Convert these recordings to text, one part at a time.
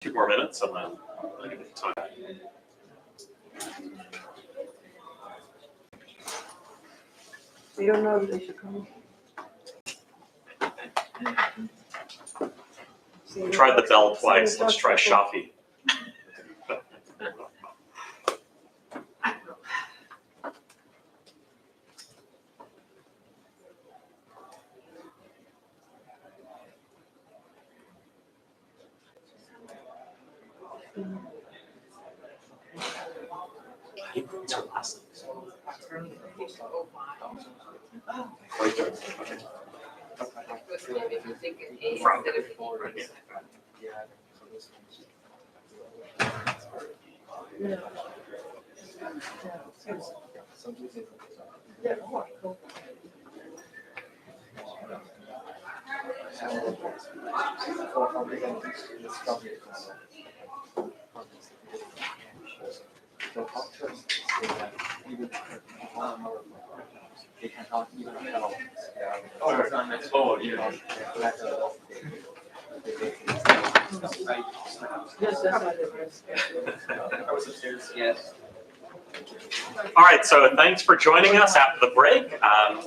2 more minutes and then I'll give it time. We don't know if they should come. We tried the bell twice. Let's try Shafi. What's her last name? Kreuter. Frauke. Yes. All right, so thanks for joining us after the break.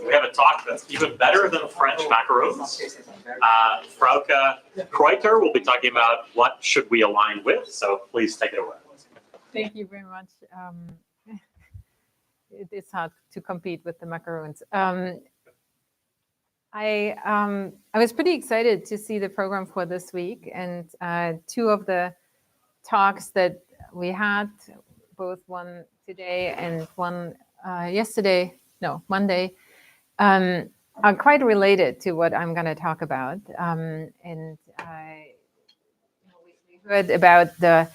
We have a talk that's even better than French macaroons. Frauke Kreuter will be talking about what should we align with, so please take it away. Thank you very much. It is hard to compete with the macaroons. I was pretty excited to see the program for this week, and 2 of the talks that we had, both one today and one Monday, are quite related to what I'm going to talk about. We heard about the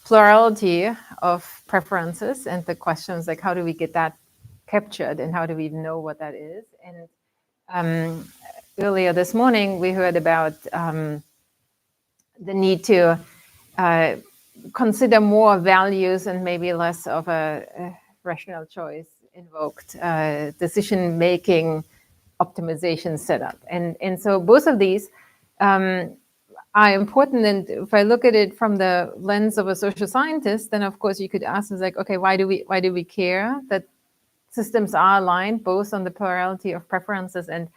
plurality of preferences and the questions like how do we get that captured and how do we even know what that is. And earlier this morning we heard about the need to consider more values and maybe less of a rational choice invoked decision-making optimization setup. And so both of these are important. And if I look at it from the lens of a social scientist, then of course you could ask us like, okay, why do we care that systems are aligned both on the plurality of preferences and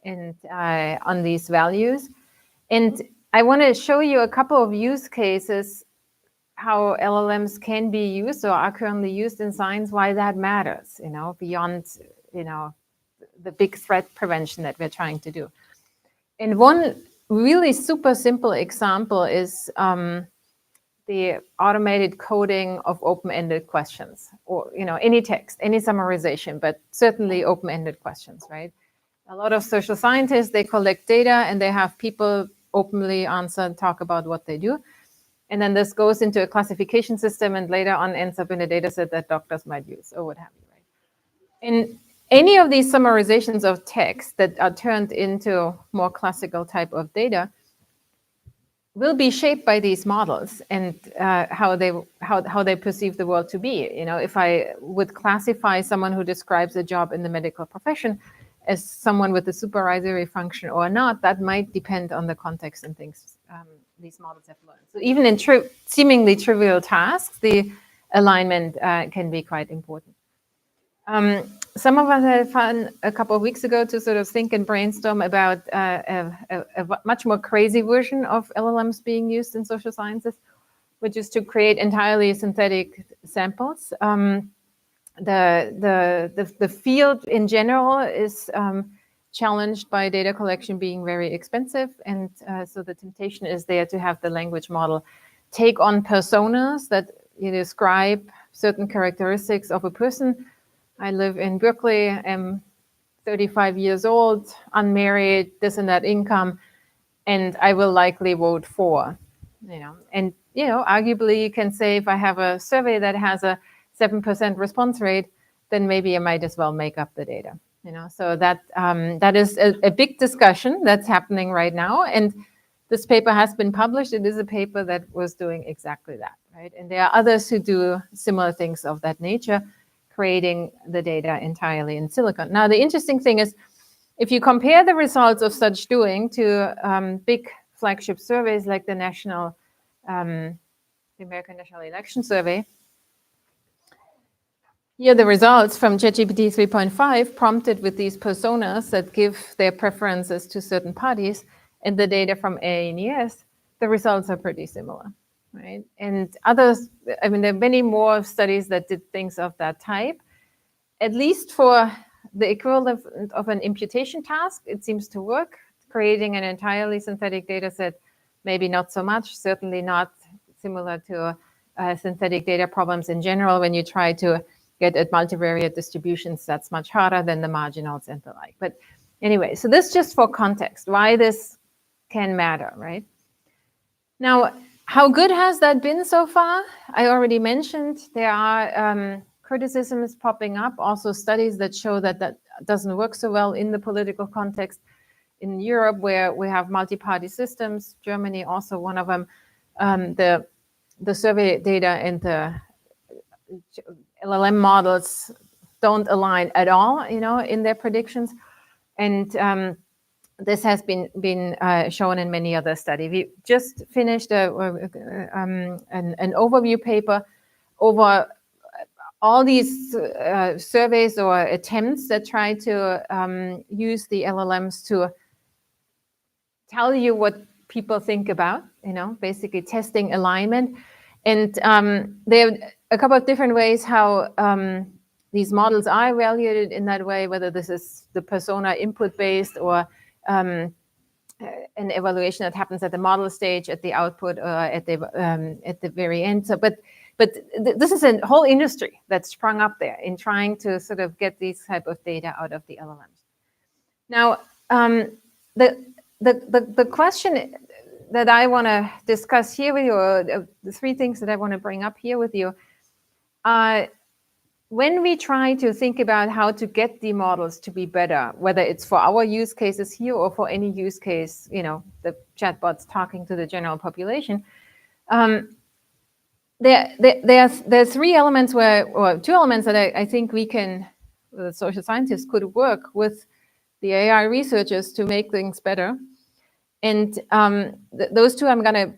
on these values? And I want to show you a couple of use cases how LLMs can be used or are currently used in science, why that matters, beyond, the big threat prevention that we're trying to do. And one really super simple example is the automated coding of open-ended questions or, any text, any summarization, but certainly open-ended questions, right? A lot of social scientists, they collect data and they have people openly answer and talk about what they do. And then this goes into a classification system and later on ends up in a data set that doctors might use or what have you, right? And any of these summarizations of text that are turned into more classical type of data will be shaped by these models and how they perceive the world to be. If I would classify someone who describes a job in the medical profession as someone with a supervisory function or not, that might depend on the context and things these models have learned. So even in seemingly trivial tasks, the alignment can be quite important. Some of us had fun a couple of weeks ago to sort of think and brainstorm about a much more crazy version of LLMs being used in social sciences, which is to create entirely synthetic samples. The field in general is challenged by data collection being very expensive, and so the temptation is there to have the language model take on personas that describe certain characteristics of a person. I live in Berkeley, am 35 years old, unmarried, this and that income, and I will likely vote for, And, arguably you can say if I have a survey that has a 7% response rate, then maybe I might as well make up the data, So that is a big discussion that's happening right now. And this paper has been published. It is a paper that was doing exactly that, right? And there are others who do similar things of that nature, creating the data entirely in silicon. Now, the interesting thing is, if you compare the results of such doing to big flagship surveys like the National the American National Election Survey. Here, the results from ChatGPT 3.5 prompted with these personas that give their preferences to certain parties, and the data from ANES, the results are pretty similar, right? And others, I mean, there are many more studies that did things of that type. At least for the equivalent of an imputation task, it seems to work. Creating an entirely synthetic data set, maybe not so much, certainly not similar to synthetic data problems in general. When you try to get at multivariate distributions, that's much harder than the marginals and the like. But anyway, so this just for context, why this can matter, right? Now, how good has that been so far? I already mentioned there are criticisms popping up, also studies that show that that doesn't work so well in the political context. In Europe, where we have multi-party systems, Germany also one of them, the survey data and the LLM models don't align at all, you know, in their predictions. And this has been shown in many other studies. We just finished an overview paper over all these surveys or attempts that try to use the LLMs to tell you what people think about, you know, basically testing alignment. And there are a couple of different ways how these models are evaluated in that way, whether this is the persona input based or an evaluation that happens at the model stage, at the output, or at the very end. So, but this is a whole industry that's sprung up there in trying to sort of get these type of data out of the LLMs. Now, the question that I want to discuss here with you, or the three things that I want to bring up here with you, when we try to think about how to get the models to be better, whether it's for our use cases here or for any use case, you know, the chatbots talking to the general population, there are three elements or two elements that I think we can, the social scientists could work with the AI researchers to make things better. And those two I'm going to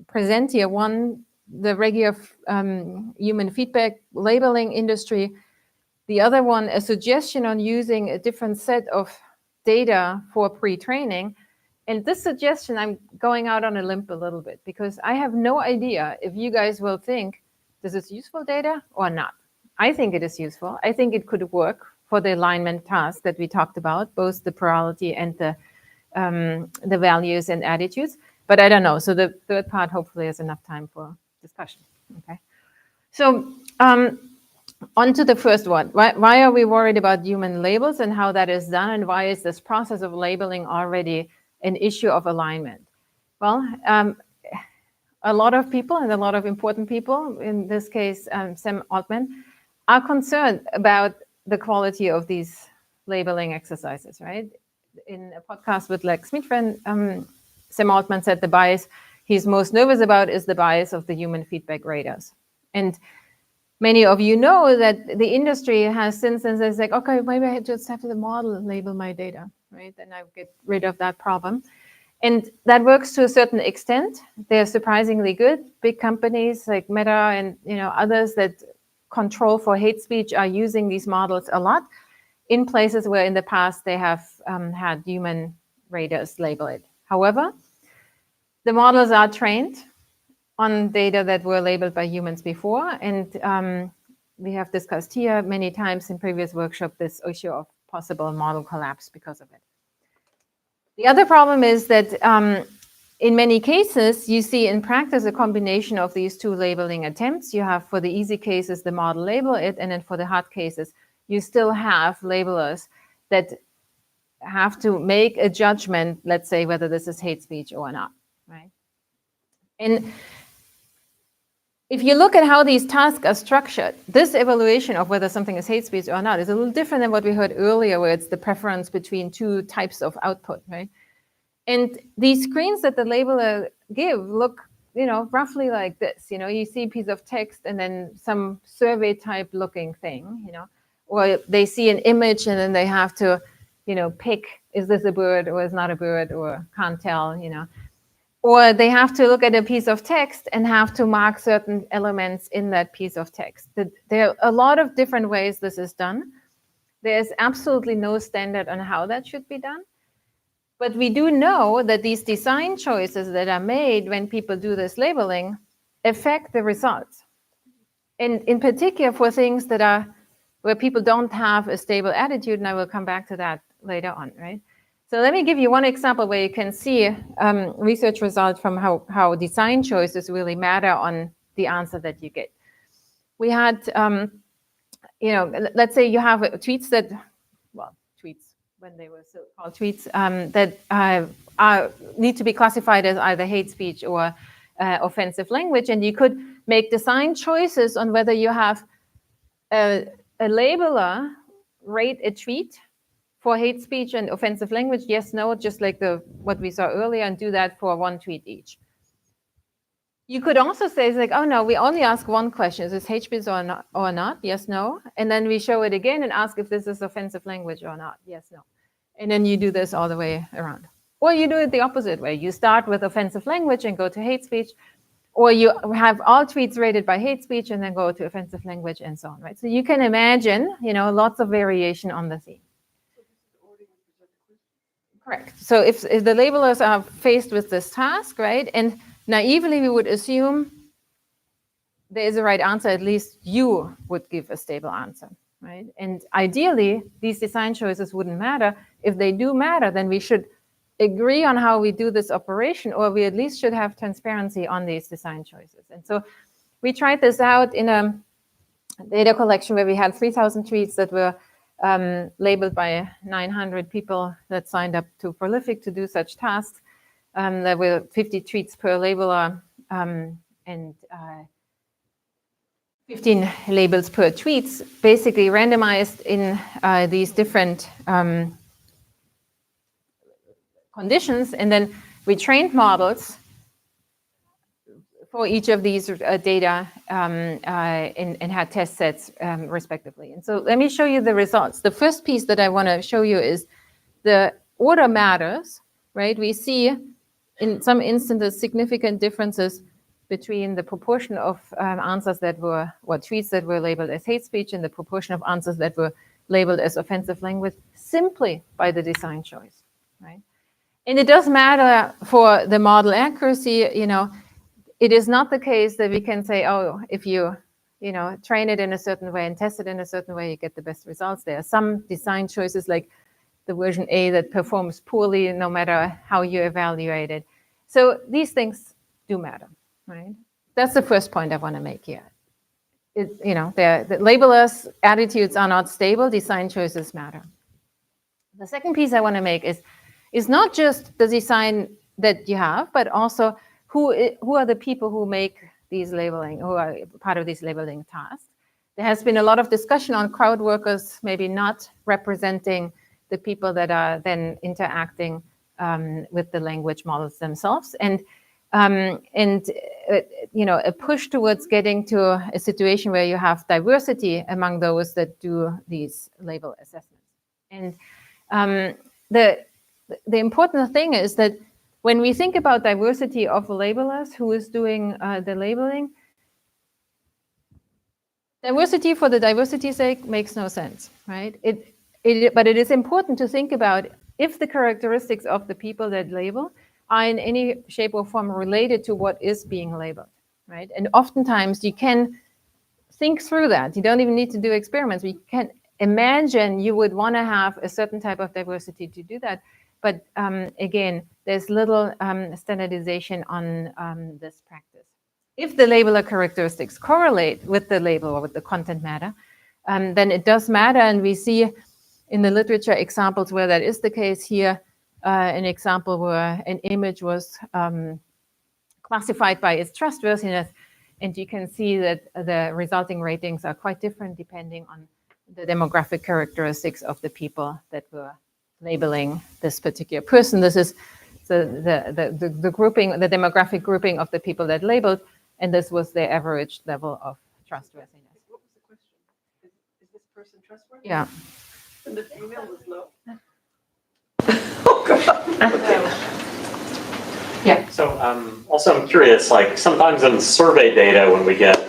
present here. One, the regular human feedback labeling industry. The other one, a suggestion on using a different set of data for pre-training. And this suggestion, I'm going out on a limb a little bit because I have no idea if you guys will think this is useful data or not. I think it is useful. I think it could work for the alignment task that we talked about, both the plurality and the values and attitudes, but I don't know. So the third part hopefully is enough time for discussion. Okay. So on to the first one. Why are we worried about human labels and how that is done, and why is this process of labeling already an issue of alignment? Well, a lot of people, and a lot of important people, in this case, Sam Altman, are concerned about the quality of these labeling exercises, right? In a podcast with Lex Smitfriend, Sam Altman said the bias he's most nervous about is the bias of the human feedback raters. And many of you know that the industry has since then says like, okay, maybe I just have the model label my data, right? Then I get rid of that problem. And that works to a certain extent. They're surprisingly good. Big companies like Meta and others that control for hate speech are using these models a lot in places where in the past they have had human raters label it. However, the models are trained on data that were labeled by humans before, and we have discussed here many times in previous workshops this issue of possible model collapse because of it. The other problem is that in many cases, you see in practice a combination of these two labeling attempts. You have for the easy cases, the model label it, and then for the hard cases, you still have labelers that have to make a judgment, let's say, whether this is hate speech or not, right? And if you look at how these tasks are structured, this evaluation of whether something is hate speech or not is a little different than what we heard earlier, where it's the preference between two types of output, right? And these screens that the labeler give look, roughly like this. You see a piece of text and then some survey type looking thing, or they see an image and then they have to, pick, is this a bird or is not a bird, or can't tell, Or they have to look at a piece of text and have to mark certain elements in that piece of text. There are a lot of different ways this is done. There's absolutely no standard on how that should be done. But we do know that these design choices that are made when people do this labeling affect the results. And in particular for things that are where people don't have a stable attitude, and I will come back to that later on, right? So let me give you one example where you can see research results from how design choices really matter on the answer that you get. We had, let's say you have tweets that, tweets when they were so called tweets, that need to be classified as either hate speech or offensive language, and you could make design choices on whether you have a labeler rate a tweet for hate speech and offensive language, yes, no, just like what we saw earlier, and do that for one tweet each. You could also say, it's like, oh no, we only ask one question. Is this hate speech or not? Yes, no. And then we show it again and ask if this is offensive language or not. Yes, no. And then you do this all the way around. Or you do it the opposite way. You start with offensive language and go to hate speech. Or you have all tweets rated by hate speech and then go to offensive language and so on, right? So you can imagine, lots of variation on the theme. Correct. So if the labelers are faced with this task, right, and naively we would assume there is a right answer, at least you would give a stable answer, right? And ideally, these design choices wouldn't matter. If they do matter, then we should agree on how we do this operation, or we at least should have transparency on these design choices. And so we tried this out in a data collection where we had 3,000 tweets that were labeled by 900 people that signed up to Prolific to do such tasks. There were 50 tweets per labeler and 15 labels per tweets, basically randomized in these different conditions. And then we trained models for each of these data and had test sets respectively. And so let me show you the results. The first piece that I want to show you is the order matters, right? We see in some instances significant differences between the proportion of answers that were, tweets that were labeled as hate speech and the proportion of answers that were labeled as offensive language simply by the design choice, right? And it does matter for the model accuracy, it is not the case that we can say, oh, if you train it in a certain way and test it in a certain way, you get the best results. There are some design choices like the version A that performs poorly no matter how you evaluate it. So these things do matter, right? That's the first point I want to make here. The labelers' attitudes are not stable, design choices matter. The second piece I want to make is not just the design that you have, but also who are the people who make these labeling, who are part of these labeling tasks. There has been a lot of discussion on crowd workers maybe not representing the people that are then interacting with the language models themselves, and a push towards getting to a situation where you have diversity among those that do these label assessments. And the important thing is that when we think about diversity of labelers, who is doing the labeling, diversity for the diversity's sake makes no sense, right? But it is important to think about if the characteristics of the people that label are in any shape or form related to what is being labeled, right? And oftentimes you can think through that. You don't even need to do experiments. We can imagine you would want to have a certain type of diversity to do that. But again, there's little standardization on this practice. If the labeler characteristics correlate with the label or with the content matter, then it does matter. And we see in the literature examples where that is the case. Here, an example where an image was classified by its trustworthiness. And you can see that the resulting ratings are quite different depending on the demographic characteristics of the people that were labeling this particular person. This is the grouping, the demographic grouping of the people that labeled, and this was their average level of trustworthiness. What was the question? Is this person trustworthy? Yeah. And the female was low. Oh God. Yeah. So also I'm curious, like sometimes in survey data when we get,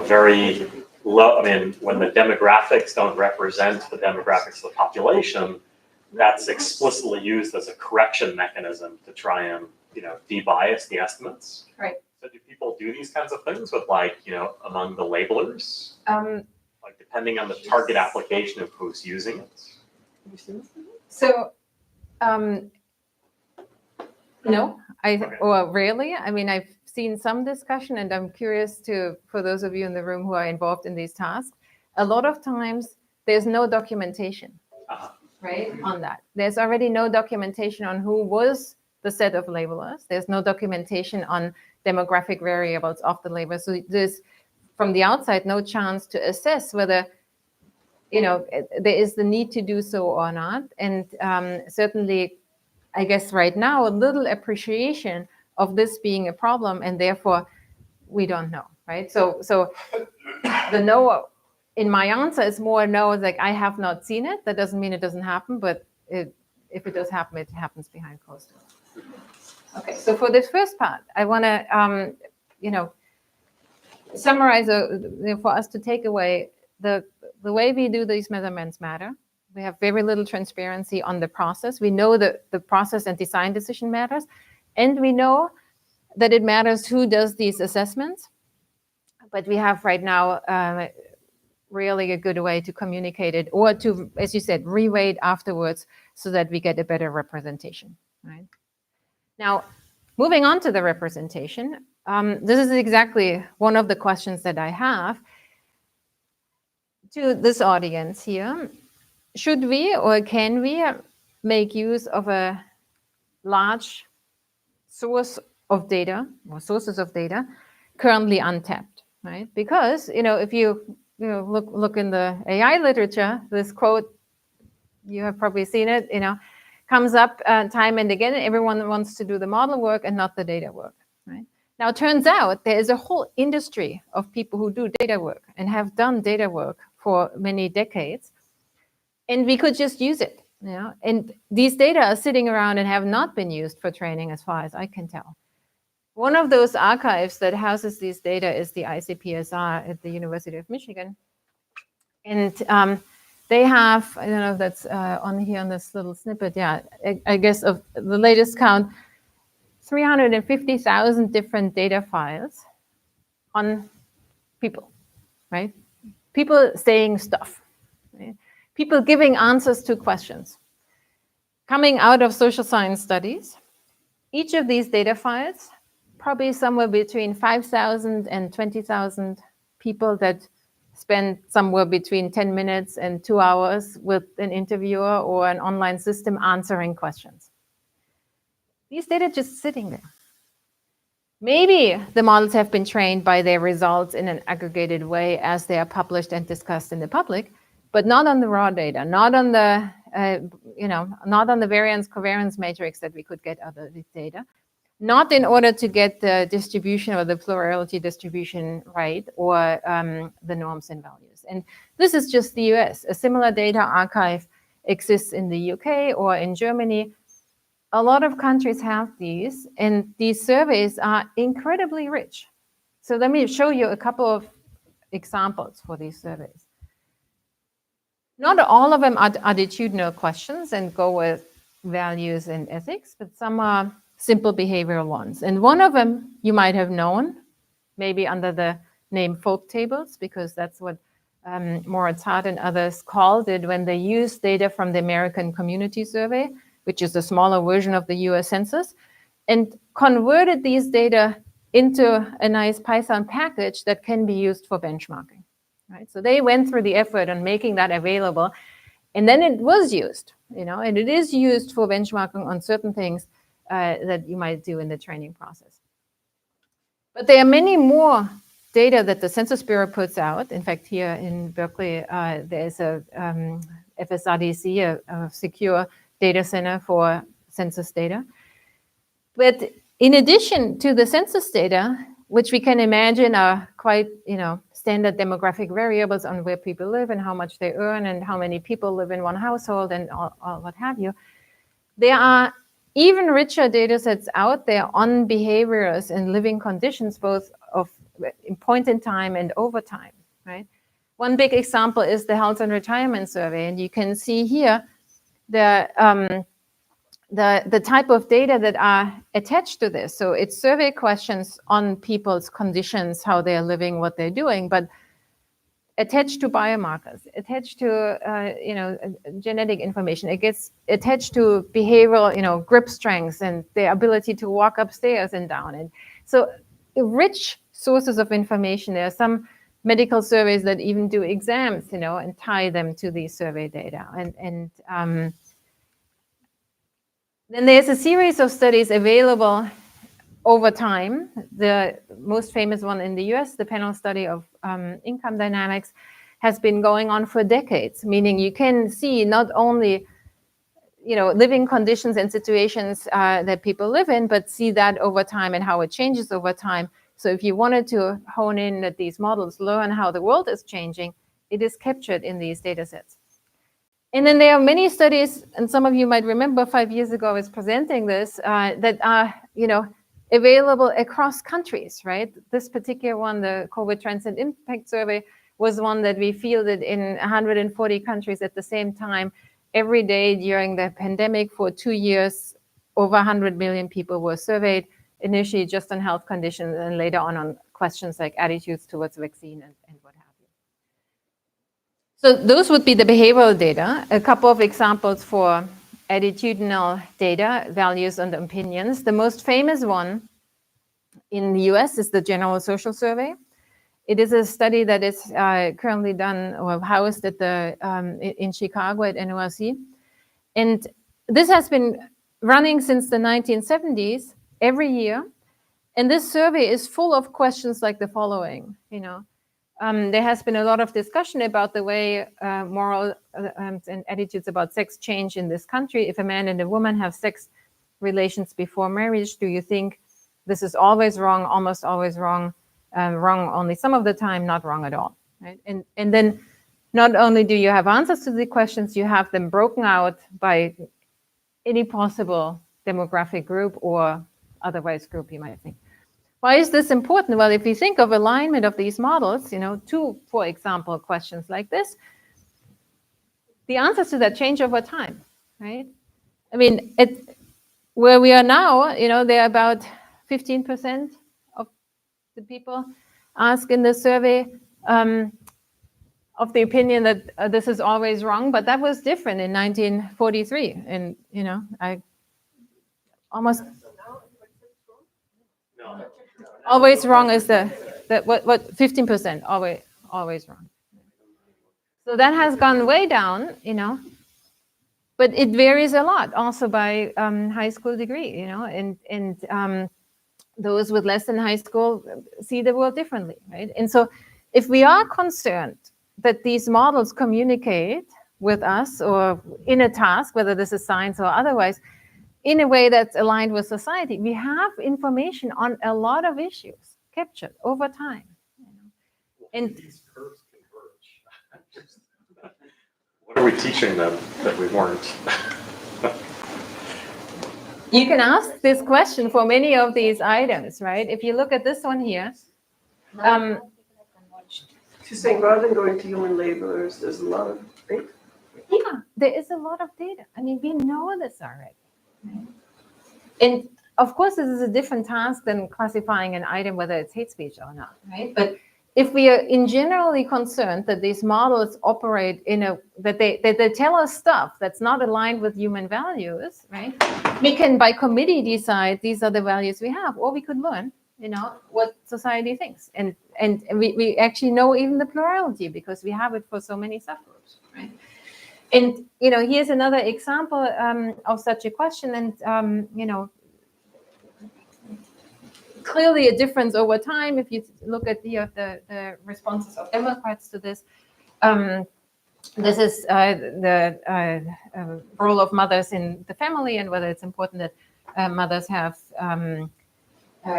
very low, when the demographics don't represent the demographics of the population, that's explicitly used as a correction mechanism to try and, de-bias the estimates. Right. So do people do these kinds of things with among the labelers? Like depending on the target application of who's using it? So, no, Okay. or rarely. I've seen some discussion, and I'm curious for those of you in the room who are involved in these tasks, a lot of times there's no documentation, right, on that. There's already no documentation on who was the set of labelers. There's no documentation on demographic variables of the labelers. So there's, from the outside, no chance to assess whether there is the need to do so or not. And certainly, I guess right now, a little appreciation of this being a problem, and therefore we don't know, right? So the no in my answer is more no, like I have not seen it. That doesn't mean it doesn't happen, but if it does happen, it happens behind closed doors. Okay, so for this first part, I want to, summarize for us to take away the way we do these measurements matter. We have very little transparency on the process. We know that the process and design decision matters, and we know that it matters who does these assessments. But we have right now really a good way to communicate it, or to, as you said, reweight afterwards so that we get a better representation, right? Now, moving on to the representation, this is exactly one of the questions that I have to this audience here. Should we or can we make use of a large source of data or sources of data currently untapped, right? Because, if you look in the AI literature, this quote, you have probably seen it, comes up time and again. Everyone wants to do the model work and not the data work, right? Now, it turns out there is a whole industry of people who do data work and have done data work for many decades. And we could just use it, and these data are sitting around and have not been used for training as far as I can tell. One of those archives that houses these data is the ICPSR at the University of Michigan. And they have, I don't know if that's on here on this little snippet, I guess of the latest count, 350,000 different data files on people, right? People saying stuff, right? People giving answers to questions. Coming out of social science studies, each of these data files, probably somewhere between 5,000 and 20,000 people that spend somewhere between 10 minutes and 2 hours with an interviewer or an online system answering questions. These data just sitting there. Maybe the models have been trained by their results in an aggregated way as they are published and discussed in the public, but not on the raw data, not on the not on the variance covariance matrix that we could get out of this data, not in order to get the distribution or the plurality distribution right, or the norms and values. And this is just the US. A similar data archive exists in the UK or in Germany. A lot of countries have these, and these surveys are incredibly rich. So let me show you a couple of examples for these surveys. Not all of them are attitudinal questions and go with values and ethics, but some are simple behavioral ones. And one of them you might have known, maybe under the name folk tables, because that's what Moritz Hart and others called it when they used data from the American Community Survey, which is a smaller version of the US Census, and converted these data into a nice Python package that can be used for benchmarking. Right? So they went through the effort on making that available, and then it was used, and it is used for benchmarking on certain things that you might do in the training process. But there are many more data that the Census Bureau puts out. In fact, here in Berkeley, there's a FSRDC, a secure data center for census data. But in addition to the census data, which we can imagine are quite, standard demographic variables on where people live and how much they earn and how many people live in one household and all what have you, there are even richer data sets out there on behaviors and living conditions, both of point in time and over time, right? One big example is the Health and Retirement Survey, and you can see here the type of data that are attached to this. So it's survey questions on people's conditions, how they're living, what they're doing, but attached to biomarkers, attached to genetic information. It gets attached to behavioral, grip strengths and their ability to walk upstairs and down. And so rich sources of information. There are some medical surveys that even do exams, and tie them to these survey data. And then there's a series of studies available over time. The most famous one in the US, the panel study of income dynamics, has been going on for decades, meaning you can see not only living conditions and situations that people live in, but see that over time and how it changes over time. So if you wanted to hone in that these models learn how the world is changing, it is captured in these data sets. And then there are many studies, and some of you might remember 5 years ago I was presenting this, that are, available across countries, right? This particular one, the COVID Trends and Impact Survey, was one that we fielded in 140 countries at the same time. Every day during the pandemic for 2 years, over 100 million people were surveyed, initially just on health conditions and later on questions like attitudes towards vaccine and what have you. So those would be the behavioral data. A couple of examples for attitudinal data, values and opinions. The most famous one in the US is the General Social Survey. It is a study that is currently done or housed at in Chicago at NYC. And this has been running since the 1970s, every year. And this survey is full of questions like the following, there has been a lot of discussion about the way moral and attitudes about sex change in this country. If a man and a woman have sex relations before marriage, do you think this is always wrong, almost always wrong, wrong only some of the time, not wrong at all, right? And then not only do you have answers to the questions, you have them broken out by any possible demographic group or otherwise group, you might think. Why is this important? Well, if you think of alignment of these models, to, for example, questions like this, the answers to that change over time, right? I mean, where we are now, there are about 15% of the people asked in the survey of the opinion that this is always wrong, but that was different in 1943. And, I almost... Always wrong is what 15% always wrong. So that has gone way down, but it varies a lot also by high school degree, and those with less than high school see the world differently, right? And so if we are concerned that these models communicate with us or in a task, whether this is science or otherwise, in a way that's aligned with society, we have information on a lot of issues captured over time. And these curves converge. What are we teaching them that we weren't? You can ask this question for many of these items, right? If you look at this one here. She's saying rather than going to human labelers, there's a lot of data. Yeah, there is a lot of data. I mean, we know this already. And of course, this is a different task than classifying an item, whether it's hate speech or not, right? But if we are in generally concerned that these models operate that they tell us stuff that's not aligned with human values, right? We can, by committee, decide these are the values we have, or we could learn, what society thinks. And we actually know even the plurality because we have it for so many subgroups, right? And, here's another example of such a question. And, clearly a difference over time. If you look at the responses of Democrats to this, this is the role of mothers in the family and whether it's important that mothers have,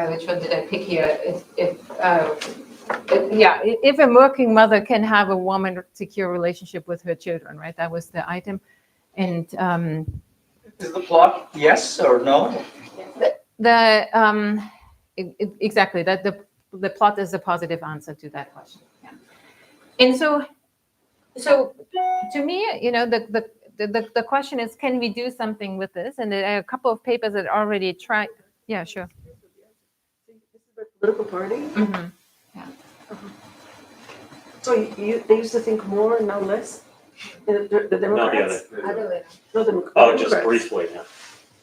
which one did I pick here? If a working mother can have a warm and secure relationship with her children, right? That was the item. And Is the plot yes or no? Exactly, that the plot is a positive answer to that question. Yeah. And so to me, the question is, can we do something with this? And there are a couple of papers that already tried. Yeah, sure. This is the political party. Mm-hmm. So they used to think more and now less. The Democrats. No, the Oh, just Democrats. briefly, yeah.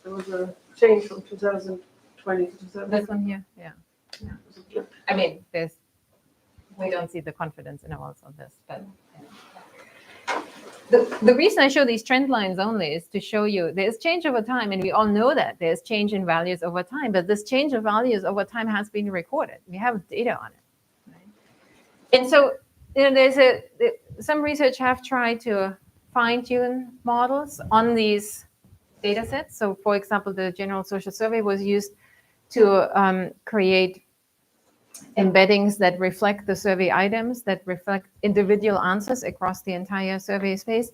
There was a change from 2020 to 2000. This one here, yeah. I mean, we don't see the confidence intervals on this, but the reason I show these trend lines only is to show you there's change over time, and we all know that there's change in values over time, but this change of values over time has been recorded. We have data on it, right? And so, some research have tried to fine-tune models on these data sets. So, for example, the General Social Survey was used to create embeddings that reflect the survey items, that reflect individual answers across the entire survey space,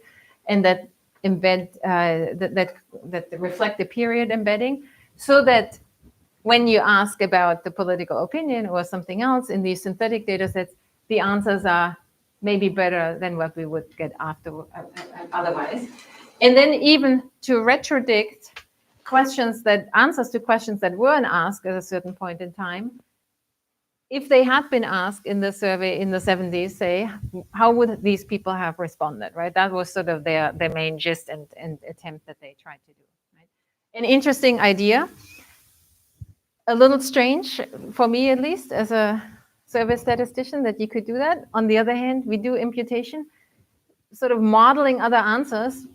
and that embed that reflect the period embedding, so that when you ask about the political opinion or something else in these synthetic data sets, the answers are maybe better than what we would get otherwise. And then even to retrodict answers to questions that weren't asked at a certain point in time, if they had been asked in the survey in the 70s, say, how would these people have responded, right? That was sort of their main gist and attempt that they tried to do, right? An interesting idea, a little strange for me, at least, as a survey statistician, that you could do that. On the other hand, we do imputation. Sort of modeling other answers,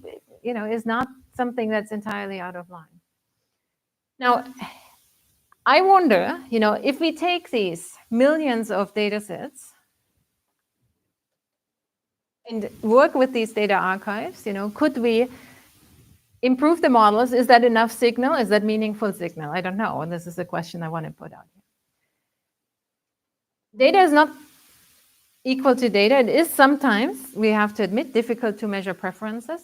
is not something that's entirely out of line. Now, I wonder, if we take these millions of data sets and work with these data archives, could we improve the models? Is that enough signal? Is that meaningful signal? I don't know. And this is a question I want to put out here. Data is not equal to data. It is sometimes, we have to admit, difficult to measure preferences.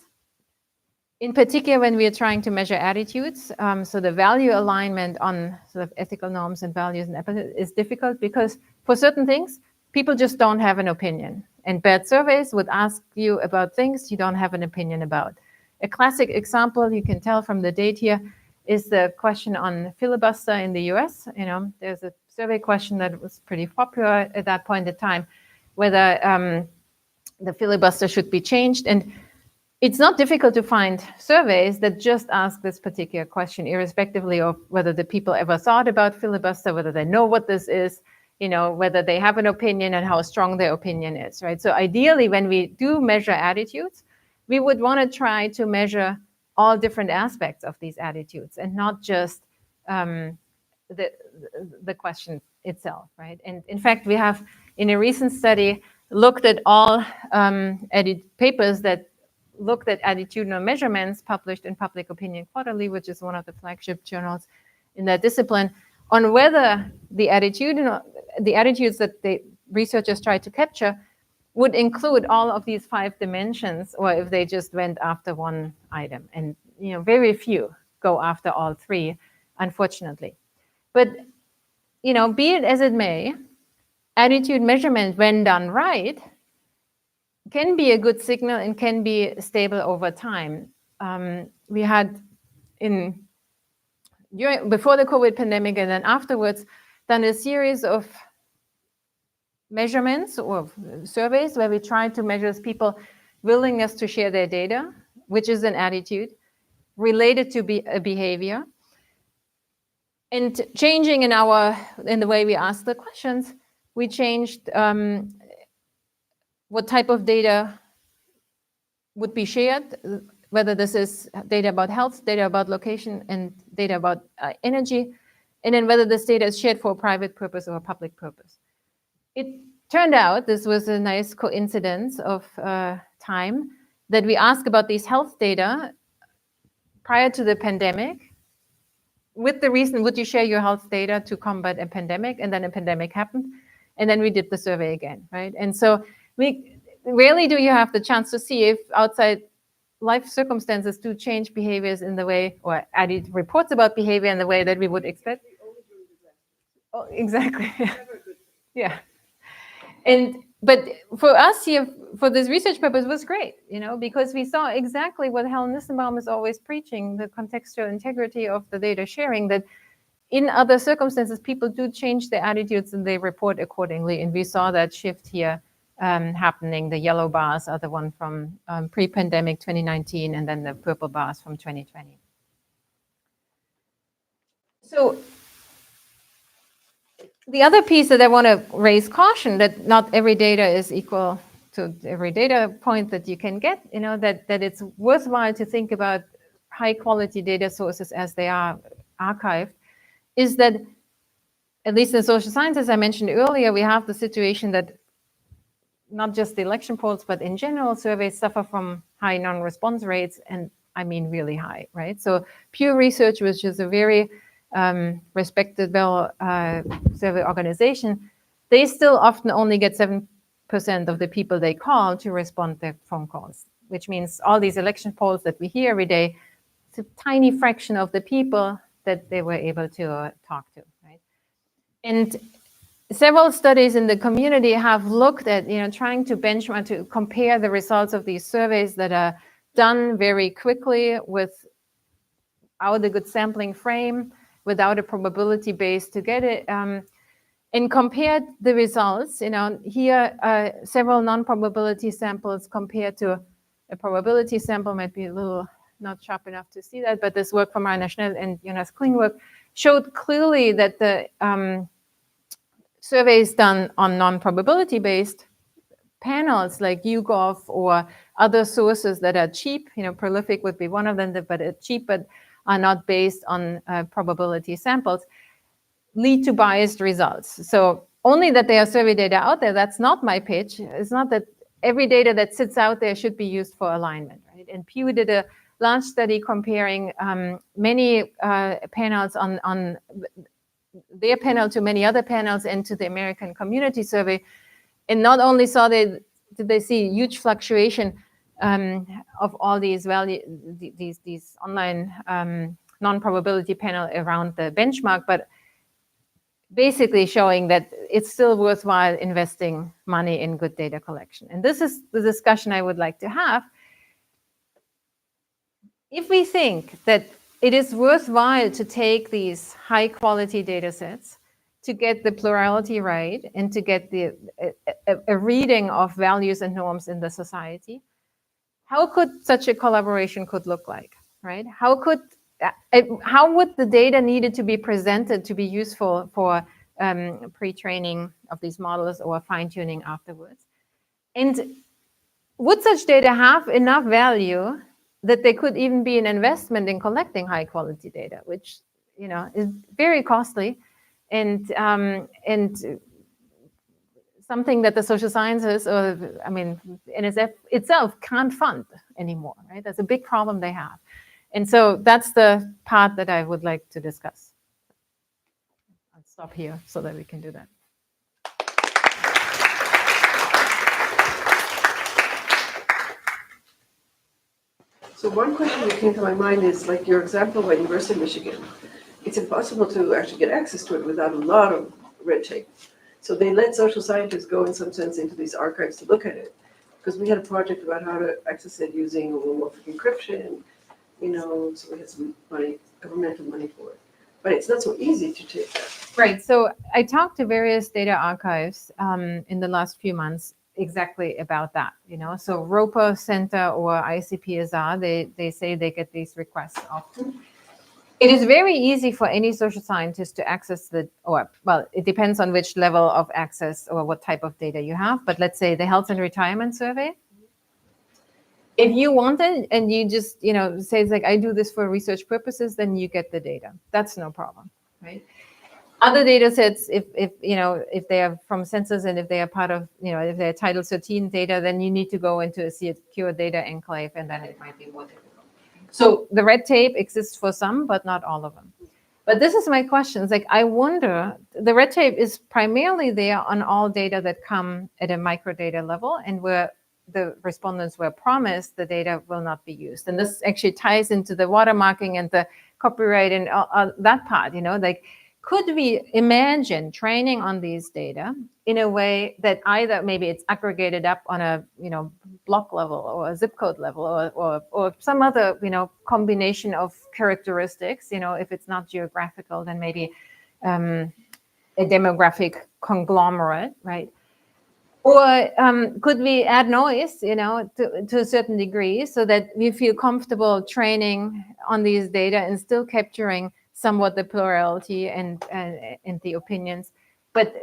In particular, when we are trying to measure attitudes, so the value alignment on sort of ethical norms and values and ethics is difficult, because for certain things, people just don't have an opinion. And bad surveys would ask you about things you don't have an opinion about. A classic example, you can tell from the date here, is the question on filibuster in the US. There's a survey question that was pretty popular at that point in time, whether the filibuster should be changed. And it's not difficult to find surveys that just ask this particular question, irrespectively of whether the people ever thought about filibuster, whether they know what this is, whether they have an opinion and how strong their opinion is, right? So ideally, when we do measure attitudes, we would want to try to measure all different aspects of these attitudes and not just the question itself, right? And in fact, we have, in a recent study, looked at all papers that looked at attitudinal measurements published in Public Opinion Quarterly, which is one of the flagship journals in that discipline, on whether the attitudes that the researchers tried to capture would include all of these 5 dimensions, or if they just went after one item. And very few go after all 3, unfortunately. But be it as it may, attitude measurement, when done right, can be a good signal and can be stable over time. We had before the COVID pandemic and then afterwards done a series of measurements or surveys where we tried to measure people's willingness to share their data, which is an attitude related to a behavior. And changing in the way we ask the questions, we changed what type of data would be shared, whether this is data about health, data about location, and data about energy, and then whether this data is shared for a private purpose or a public purpose. It turned out, this was a nice coincidence of time, that we asked about these health data prior to the pandemic, with the reason, would you share your health data to combat a pandemic? And then a pandemic happened, and then we did the survey again, right? And so rarely do you have the chance to see if outside life circumstances do change behaviors in the way, or added reports about behavior in the way that we would expect. Oh, exactly. Yeah. But for us here, for this research purpose, was great, because we saw exactly what Helen Nissenbaum is always preaching, the contextual integrity of the data sharing, that in other circumstances, people do change their attitudes and they report accordingly. And we saw that shift here happening. The yellow bars are the one from pre-pandemic 2019, and then the purple bars from 2020. So the other piece that I want to raise caution, that not every data is equal to every data point that you can get, that it's worthwhile to think about high quality data sources as they are archived, is that at least in social sciences, I mentioned earlier, we have the situation that not just the election polls, but in general, surveys suffer from high non-response rates, and I mean really high, right? So Pew Research, which is a very respectable survey organization, they still often only get 7% of the people they call to respond to their phone calls, which means all these election polls that we hear every day, it's a tiny fraction of the people that they were able to talk to, right? And several studies in the community have looked at, trying to benchmark, to compare the results of these surveys that are done very quickly without a good sampling frame, without a probability base to get it, and compared the results. Here several non-probability samples compared to a probability sample. Might be a little not sharp enough to see that, but this work from Rainer Schnell and Jonas Klingberg showed clearly that the surveys done on non-probability based panels like YouGov or other sources that are cheap, Prolific would be one of them, but cheap, but are not based on probability samples, lead to biased results. So only that there are survey data out there, that's not my pitch. It's not that every data that sits out there should be used for alignment, right? And Pew did a large study comparing many panels on their panel to many other panels and to the American Community Survey. And not only did they see huge fluctuation of all these these online non-probability panel around the benchmark, but basically showing that it's still worthwhile investing money in good data collection. And this is the discussion I would like to have. If we think that it is worthwhile to take these high quality data sets to get the plurality right and to get a reading of values and norms in the society, how could such a collaboration could look like, right? How would the data needed to be presented to be useful for pre-training of these models or fine-tuning afterwards? And would such data have enough value that they could even be an investment in collecting high quality data, which is very costly and something that the social sciences or NSF itself can't fund anymore, right? That's a big problem they have. And so that's the part that I would like to discuss. I'll stop here so that we can do that. So one question that came to my mind is, like your example by University of Michigan, it's impossible to actually get access to it without a lot of red tape. So they let social scientists go in some sense into these archives to look at it. Because we had a project about how to access it using homomorphic encryption, so we had some money, governmental money for it. But it's not so easy to take that. Right, so I talked to various data archives in the last few months exactly about that, So ROPA Center or ICPSR, they say they get these requests often. It is very easy for any social scientist to access it depends on which level of access or what type of data you have, but let's say the health and retirement survey. If you want it and you just, say it's like, I do this for research purposes, then you get the data. That's no problem, right? Other data sets, if they are from census and if they are part of, if they're Title 13 data, then you need to go into a secure data enclave, and then it might be more difficult. So the red tape exists for some, but not all of them. But this is my question. It's like, I wonder, the red tape is primarily there on all data that come at a microdata level and where the respondents were promised, the data will not be used. And this actually ties into the watermarking and the copyright and that part, like, could we imagine training on these data in a way that either maybe it's aggregated up on a, block level or a zip code level or some other, combination of characteristics, if it's not geographical, then maybe a demographic conglomerate, right? Or could we add noise, to a certain degree so that we feel comfortable training on these data and still capturing somewhat the plurality and the opinions, but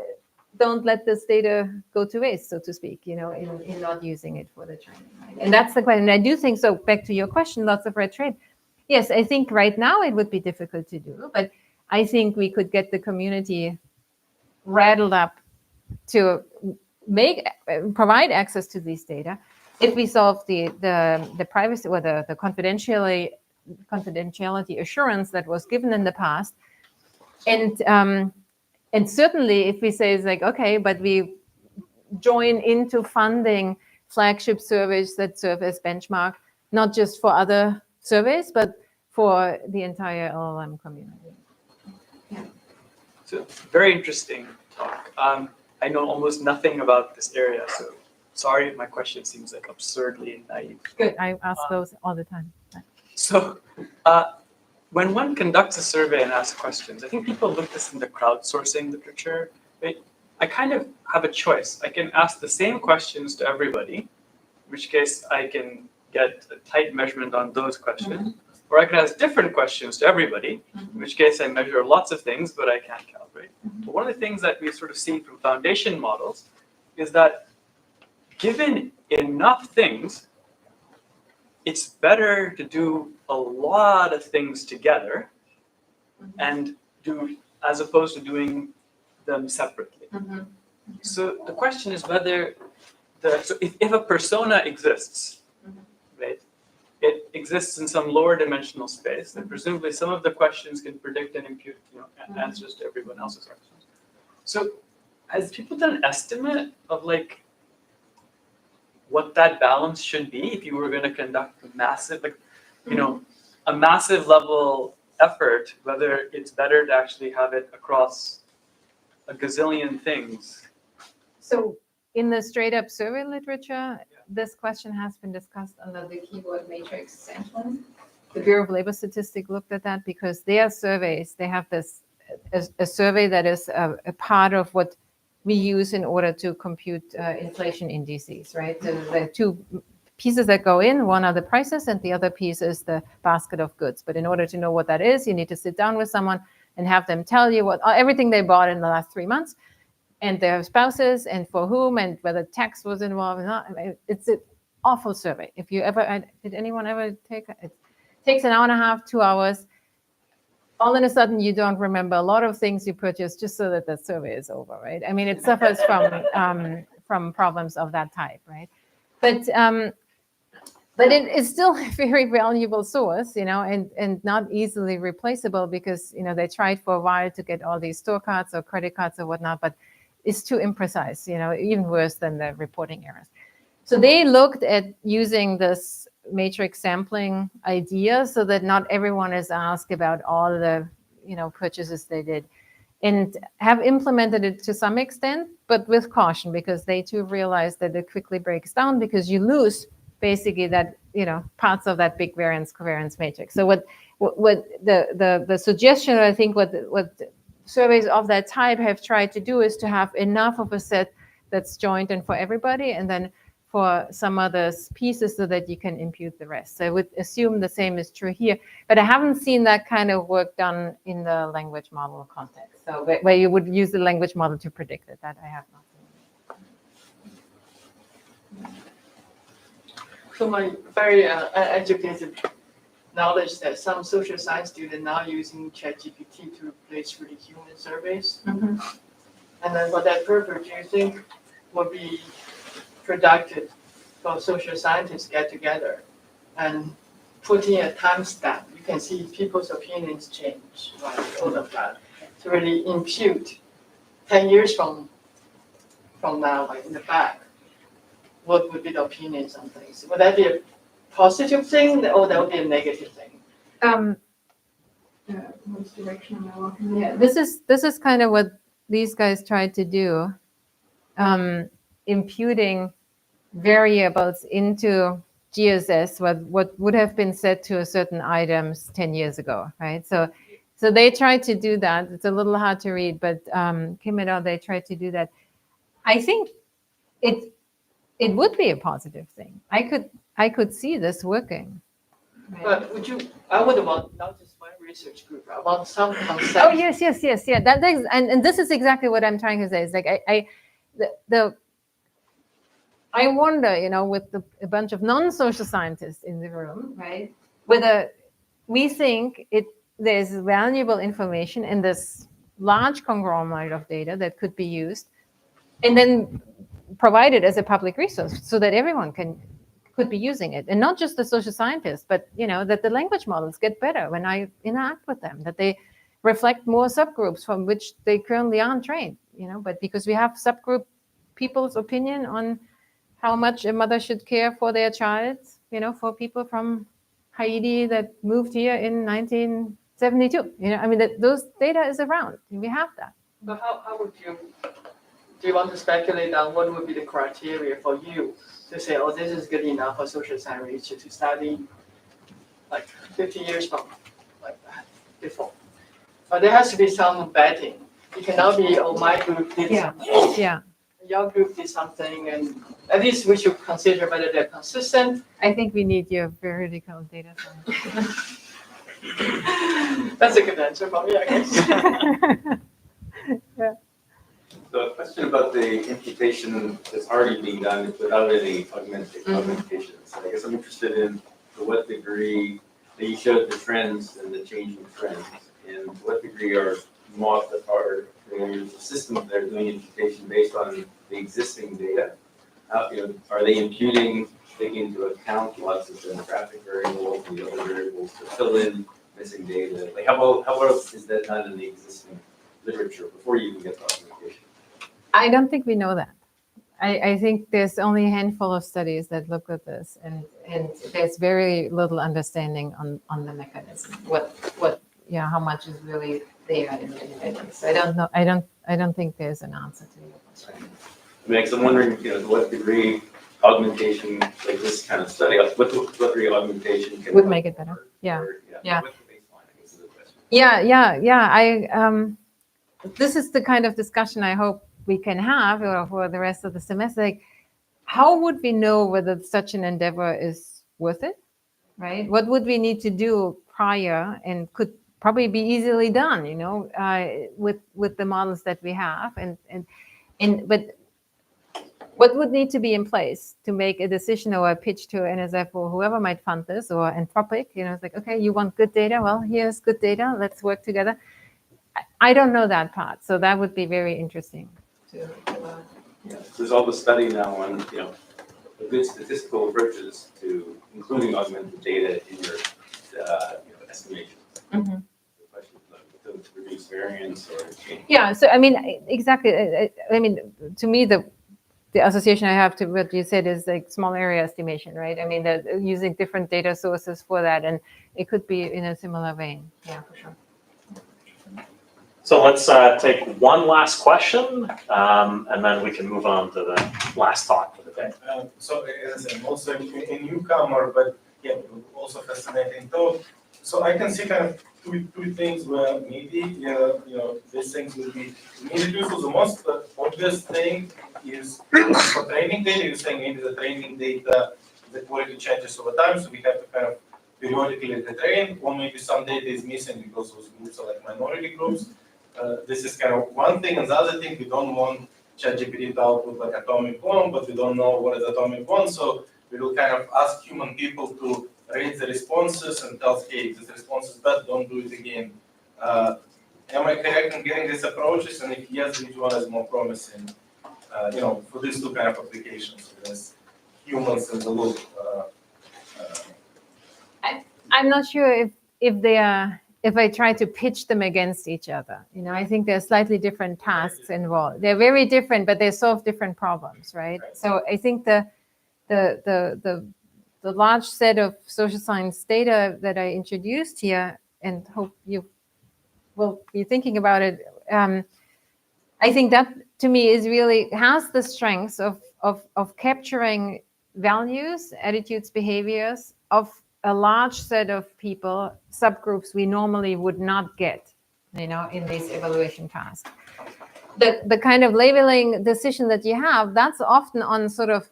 don't let this data go to waste, so to speak, in not using it for the training. Right? And that's the question. And I do think so. Back to your question, lots of red tape. Yes, I think right now it would be difficult to do, but I think we could get the community rattled up to provide access to these data if we solve the privacy or the confidentiality assurance that was given in the past, and certainly if we say it's like, okay, but we join into funding flagship surveys that serve as benchmark, not just for other surveys, but for the entire LLM community. So very interesting talk. I know almost nothing about this area, so sorry if my question seems like absurdly naive. Good, I ask those all the time. So when one conducts a survey and asks questions, I think people look this in the crowdsourcing literature. Right? I kind of have a choice. I can ask the same questions to everybody, in which case I can get a tight measurement on those questions. Or I can ask different questions to everybody, in which case I measure lots of things, but I can't calibrate. But one of the things that we've sort of seen from foundation models is that given enough things, it's better to do a lot of things together and do, as opposed to doing them separately. So the question is whether if a persona exists, right? It exists in some lower dimensional space, then presumably some of the questions can predict and impute, answers to everyone else's questions. So has people done an estimate of like what that balance should be if you were going to conduct a massive, a massive level effort, whether it's better to actually have it across a gazillion things? So in the straight up survey literature, this question has been discussed under the keyword matrix sampling. The Bureau of Labor Statistics looked at that because their surveys, they have this a survey that is a part of what we use in order to compute inflation indices, right? So the two pieces that go in, one are the prices and the other piece is the basket of goods. But in order to know what that is, you need to sit down with someone and have them tell you what everything they bought in the last 3 months, and their spouses, and for whom, and whether tax was involved or not. It's an awful survey. If you ever, did anyone ever take it? It takes an hour and a half, 2 hours. All of a sudden, you don't remember a lot of things you purchased just so that the survey is over, right? I mean, it suffers from problems of that type, right? But it is still a very valuable source, and not easily replaceable because, they tried for a while to get all these store cards or credit cards or whatnot, but it's too imprecise, even worse than the reporting errors. So they looked at using this matrix sampling idea so that not everyone is asked about all the, purchases they did, and have implemented it to some extent, but with caution, because they too realized that it quickly breaks down because you lose basically that, parts of that big variance covariance matrix. So what the suggestion, I think what surveys of that type have tried to do is to have enough of a set that's joint and for everybody, and then for some other pieces so that you can impute the rest. So I would assume the same is true here, but I haven't seen that kind of work done in the language model context. So where you would use the language model to predict it, that I have not seen. So my very educated knowledge that some social science students now using ChatGPT to replace really human surveys. And then for that purpose, do you think would be productive for social scientists get together and putting a timestamp? You can see people's opinions change, right? All of that to really impute 10 years from now, like in the back, what would be the opinions on things? Would that be a positive thing or that would be a negative thing? Which direction am I walking in? Yeah, this is kind of what these guys tried to do, imputing variables into GSS, what would have been set to a certain items 10 years ago, right? So they tried to do that. It's a little hard to read, but Kim et al., they tried to do that. I think it would be a positive thing. I could see this working. Right? But I would want not just one research group, I want some concept. Oh yes, yeah. And this is exactly what I'm trying to say. It's like I wonder, with a bunch of non-social scientists in the room, right? Whether we think there's valuable information in this large conglomerate of data that could be used, and then provided as a public resource so that everyone could be using it, and not just the social scientists, but that the language models get better when I interact with them, that they reflect more subgroups from which they currently aren't trained, but because we have subgroup people's opinion on how much a mother should care for their child, for people from Haiti that moved here in 1972. Those data is around. We have that. But how would you, do you want to speculate on what would be the criteria for you to say, oh, this is good enough for social science research to study like 50 years from like before? But there has to be some vetting. It cannot be, oh, my group did something. Yeah. Your group did something, and at least we should consider whether they're consistent. I think we need your veridical data science. That's a good answer for me, I guess. So a question about the imputation that's already being done without any augmentations. I guess I'm interested in to what degree that you showed the trends and the changing trends, and to what degree are there's a system that are doing imputation based on the existing data. Are they imputing, taking into account lots of demographic variables and the other variables to fill in missing data? Like how else is that done in the existing literature before you even get to augmentation? I don't think we know that. I think there's only a handful of studies that look at this, and there's very little understanding on the mechanism. How much is really there in the database. I don't know. I don't think there's an answer to your question. Because I'm wondering, to what degree augmentation, like this kind of study, what degree augmentation can would make it better. Yeah. Yeah. What's the baseline, I guess, is the question. Yeah. This is the kind of discussion I hope we can have for the rest of the semester. Like, how would we know whether such an endeavor is worth it, right? What would we need to do prior, and could probably be easily done, with the models that we have, but what would need to be in place to make a decision or a pitch to NSF or whoever might fund this, or Anthropic, it's like, okay, you want good data? Well, here's good data. Let's work together. I don't know that part, so that would be very interesting to There's all the study now on, good statistical approaches to including augmented data in your, estimations. Mm-hmm. The question of to reduce variance or change. Yeah, so exactly. To me, the association I have to what you said is like small area estimation, right? That using different data sources for that, and it could be in a similar vein. Yeah, for sure. So let's take one last question, and then we can move on to the last talk for the day. So as I'm also a newcomer, but yeah, also fascinating talk. So I can see kind of two things where maybe these things will be immediately useful. The most obvious thing is for training data. You're saying maybe the training data, the quality changes over time, so we have to kind of periodically retrain, or maybe some data is missing because those groups are like minority groups. This is kind of one thing, and the other thing, we don't want ChatGPT to output like atomic bomb, but we don't know what is atomic bomb, so we will kind of ask human people to rate the responses and tell, hey, this response is bad, don't do it again. Am I correct in getting these approaches? And if yes, which one is more promising, for these two kind of applications, as humans in the loop? I'm not sure if they are. If I try to pitch them against each other, I think there are slightly different tasks involved. They're very different, but they solve different problems, right? So I think the large set of social science data that I introduced here, and hope you will be thinking about it. I think that to me is really has the strengths of capturing values, attitudes, behaviors of a large set of people, subgroups we normally would not get, in these evaluation tasks. The kind of labeling decision that you have, that's often on sort of,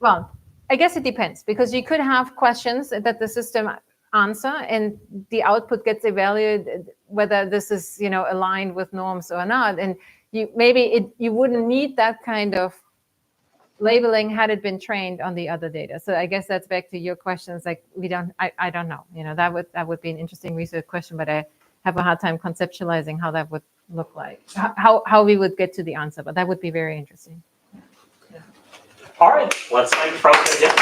well, I guess it depends, because you could have questions that the system answer and the output gets evaluated whether this is, aligned with norms or not. And you wouldn't need that kind of labeling had it been trained on the other data. So I guess that's back to your questions. Like I don't know. That would be an interesting research question, but I have a hard time conceptualizing how that would look like, how we would get to the answer. But that would be very interesting. All right, let's thank Frauke again.